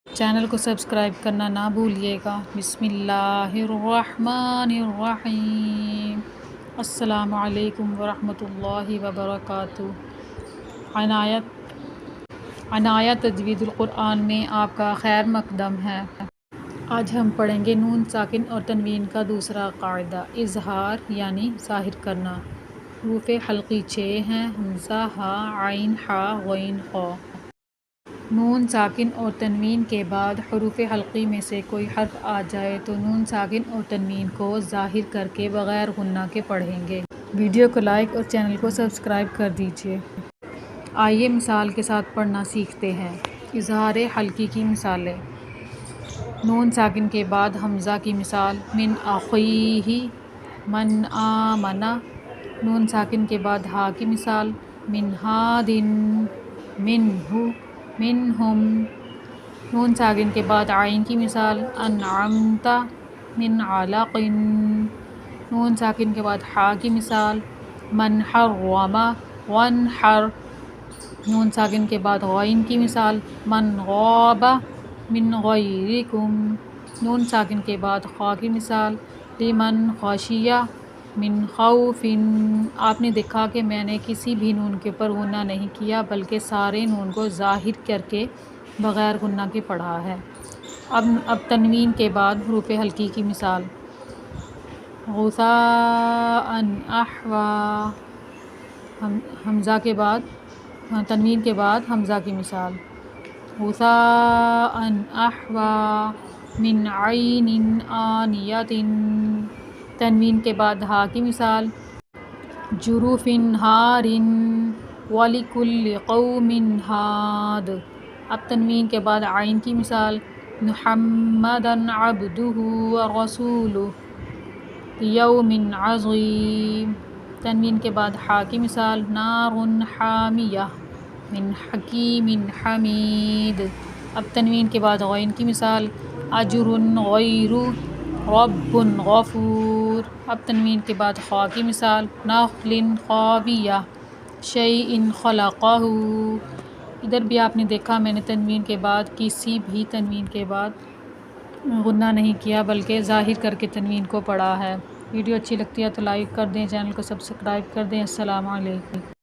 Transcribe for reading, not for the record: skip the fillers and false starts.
Channel کو subscribe کرنا نہ بھولیے گا۔ بسم اللہ الرحمن الرحیم۔ السلام علیکم ورحمۃ اللہ وبرکاتہ۔ عنایت تجوید القرآن میں آپ کا خیر مقدم ہے۔ آج ہم پڑھیں گے نون ساکن اور تنوین کا دوسرا قاعدہ، اظہار یعنی ظاہر کرنا۔ حروف حلقی 6 ہیں: حمزہ، ہا، عین، حا، غین، قاف۔ نون ساکن اور تنوین کے بعد حروف حلقی میں سے کوئی حرف آ جائے تو نون ساکن اور تنوین کو ظاہر کر کے بغیر غنہ کے پڑھیں گے۔ ویڈیو کو لائک اور چینل کو سبسکرائب کر دیجیے۔ آئیے مثال کے ساتھ پڑھنا سیکھتے ہیں۔ اظہار حلقی کی مثالیں: نون ساکن کے بعد حمزہ کی مثال من اخیہ، من آمن۔ نون ساکن کے بعد ہا کی مثال من ہاد، منہ، منہم۔ نون ساکن کے بعد عین کی مثال انعمت، من علق۔ نون ساکن کے بعد حا کی مثال من حرم، وانحر۔ نون ساکن کے بعد غین کی مثال من غاب، من غیرکم۔ نون ساکن کے بعد خا کی مثال لمن خشی، من خوف۔ آپ نے دیکھا کہ میں نے کسی بھی نون کے اوپر غنہ نہیں کیا بلکہ سارے نون کو ظاہر کر کے بغیر غنہ کے پڑھا ہے۔ اب تنوین کے بعد حروف حلقی کی مثال: غثاء احوا۔ حمزہ کے بعد تنوین کے بعد حمزہ کی مثال غثاء احوا، من عین آنیۃ۔ تنوین کے بعد ہا کی مثال جرف ہار، وَلِكُلِّ قَوْمٍ ہاد۔ اب تنوین کے بعد عین کی مثال محمدًا عبدہ ورسولہ، لیوم عظیم۔ تنوین کے بعد حا کی مثال نار حامیہ، من حکیم حمید۔ اب تنوین کے بعد غین کی مثال اجر غیر رب غفور۔ اب تنوین کے بعد خا کی مثال نخل خاویہ، شیء خلقہ۔ ادھر بھی آپ نے دیکھا میں نے تنوین کے بعد کسی بھی تنوین کے بعد غنہ نہیں کیا بلکہ ظاہر کر کے تنوین کو پڑھا ہے۔ ویڈیو اچھی لگتی ہے تو لائک کر دیں، چینل کو سبسکرائب کر دیں۔ السلام علیکم۔